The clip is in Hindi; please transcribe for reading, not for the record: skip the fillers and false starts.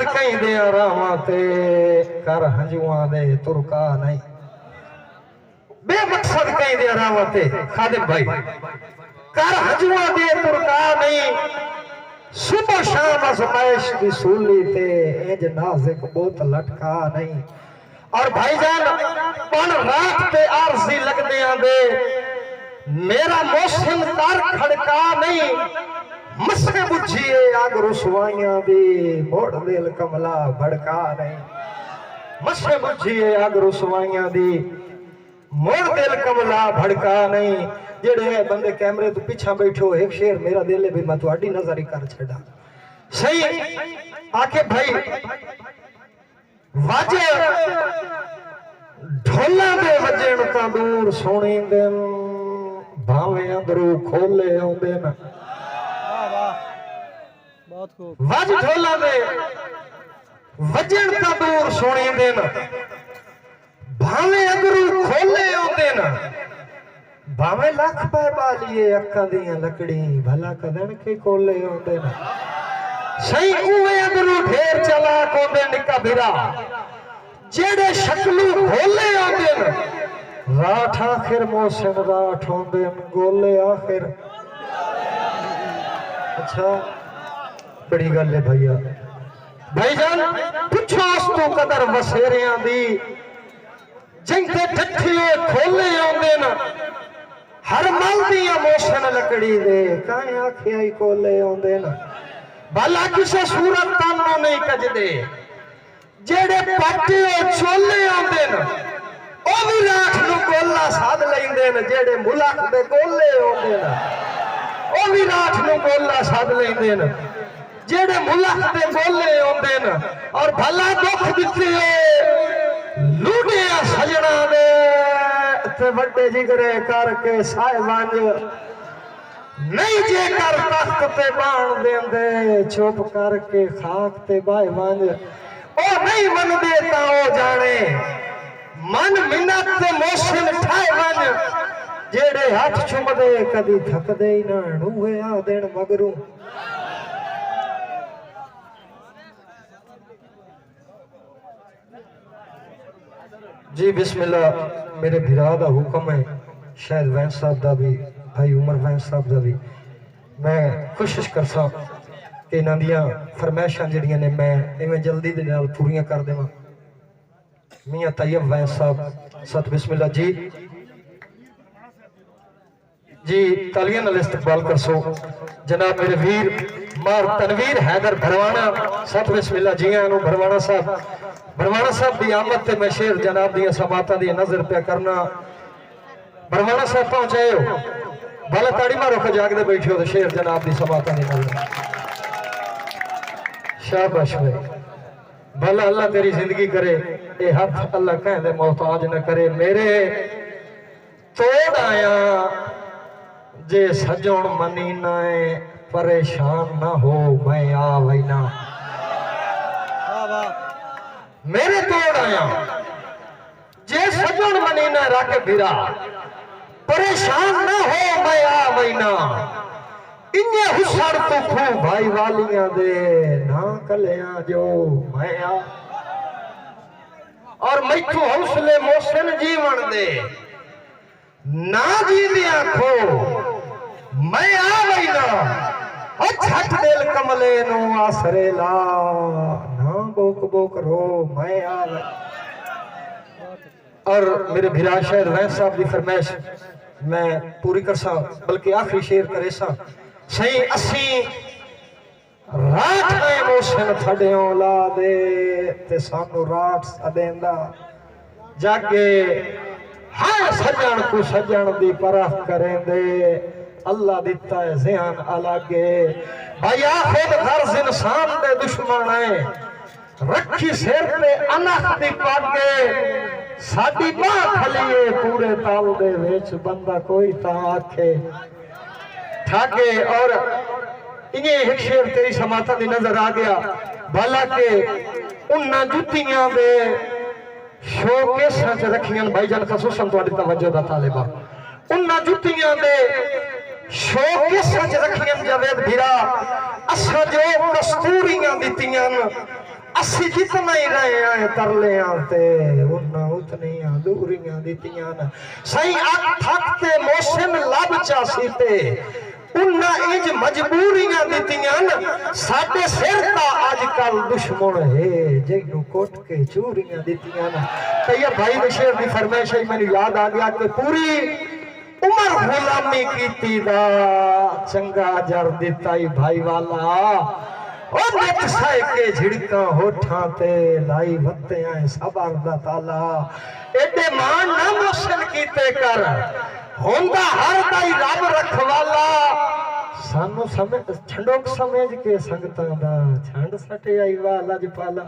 मकसद कहीं दे रावते कर हंजुआ दे तुरका नहीं बेमकसद कहीं दे रावते खादिम भाई कर हंजुआ दे तुरका नहीं सुबह शाम आजमाइश की सूली ते इंज नाज़िक बोत लटका नहीं और भाईजान पन रात पे आरजी लगदे आंदे मेरा मौसम तार खड़का नहीं मसे बुझिए आग रुसवाइयां दी मोड़ दिल कमला भड़का नहीं मसे बुझिए आग रुसवाइयां दी मोड़ दिल कमला भड़का नहीं जेड़े बंदे कैमरे तो पीछा बैठो एक शेर मेरा दिल है भी मैं तुहाडी नजर कर छड़ा सही आके भाई वाजे ढोला दे वजण ता दूर सोने दिन भावे अंदरू खोले आउंदे न बहुत खूब वज ढोला दे वजण ता दूर सोने दिन भावे अंदरू खोले आउंदे न भावे लख पे बालिए अक्कां दियां लकड़ी भला कदन के कोले आउंदे न सही उवे अंदरू ढेर चला कोंदे निका बिरा जेड़े शक्लू भोले आंदे न राठ आखिर मोहसिन राठ होंदे न गोले आखिर अच्छा बड़ी गल है भैया भाईजान पुछो उस तो कदर वसेरियां दी जिंदे ठठिए खोले आंदे न हर मल दियां मोहसिन लकड़ी दे काए आखे आई कोले आंदे न भला किसे सूरत तानो नहीं कजदे जेड़े पट्टे चोले आंदे न ओ भी राख नु गोला साध लैंदे न जेड़े मुलक दे गोले आंदे न ओ भी राख नु गोला साध लैंदे न जेड़े मुलक दे गोले आंदे न और भला दुख दित्ते लूटे सजना दे ते बड़े जिगरे करके साहिबांज नहीं जे कर तख्त पे बाण देंदे चुप करके खाक ते बाहिबांज ओ नहीं मन देता ओ जाने मन मिन्नत ते मोहसिन ठाए मन जेड़े हाथ चुमदे कदी थकदे ही ना ढूहे आ देन मगरू जी बिस्मिल्लाह मेरे भिरा दा हुक्म है शायद वैन साहब दा भी भाई उमर वैन साहब दा भी मैं कोशिश करसा कि इन्हां दियां फरमाइशां जिहड़ियां ने मैं इवें जल्दी दे नाल पूरीआं कर देवां मियां तैयब वैन साहब सत बिस्मिल्लाह जी जी तालियां नाल इस्तकबाल करसो जनाब मेरे वीर मार तनवीर हैदर भरवाना सत बिस्मिल्लाह जी आनू भरवाना साहब दी आमद ते मैं शेर जनाब दियां समातां दी नजर पे करना भरवाना साहब पहुंचाए हो भला ताड़ी मारो के जागदे बैठे हो तो शेर जनाब दी समातां दी नजर शाबाश भाई भला अल्लाह तेरी जिंदगी करे ये हाथ अल्लाह कहने मोहताज न करे मेरे तोड़ आया जे सजोण मनी ना परेशान ना हो मैं आ वैना मेरे तोड़ आया जे सजोण मनी ना रख बिरा परेशान ना हो मैं आ वैना इन्ने हुसर तो खू भाई वालियां दे ना कलियां जो मैं आ और मैथू हौसले मोहसिन जीवन दे ना जी दिया खो मैं आ वैना और छठ दिल कमले नो आसरे ला ना बोक बोक रो मैं आ और मेरे भिरा शायद वैन साहब की फरमाइश मैं पूरी कर सा बल्कि आखिरी शेर करे सा सही असी राठ है मोहसिन थड़ियों ला दे ते सानू राठ सदेंदा जाके हाँ सजन को सजन दी परख करें दे अल्लाह दिता है ज़हन अलगे भैया खुद गर्ज इंसान दे दुश्मन है रखी सिर पे अनख दी पागे साडी बाह खलिए पूरे ताल दे विच बंदा कोई ता आखे ठाके और इन्हें एक शेर तेरी समाता दी नजर आ गया भला के उन्ना जुतियां दे शोकेसां च रखियां भाईजान खसूसन तुहाडी तवज्जो दा तालिबा उन्ना जुतियां दे शौक सच रखियन जावेद भीरा असा जो कस्तूरियां दितियां असी जितना ही रहे आए तरले आते उन्ना उतनी दूरियां दितियां सही अख थकते मौसम लब चासी ते उन्ना इंज मजबूरियां दितियां साडे सिर दा अजकल दुश्मन है जिन्नू कोट के चूरियां दितियां तैयार भाई बशीर दी फरमाइश मैनू याद आ गया कि पूरी उमर गुलामी कीती दा चंगा जर दिता ही भाई वाला ओ नित साए के झिड़का होठां ते लाई वत्ते आए सबर दा ताला एडे मान ना मुश्किल कीते कर होंदा हर दाई रब रखवाला सानू समय ठंडोक समझ के संगतां दा छंड सटे आई वाला जपाला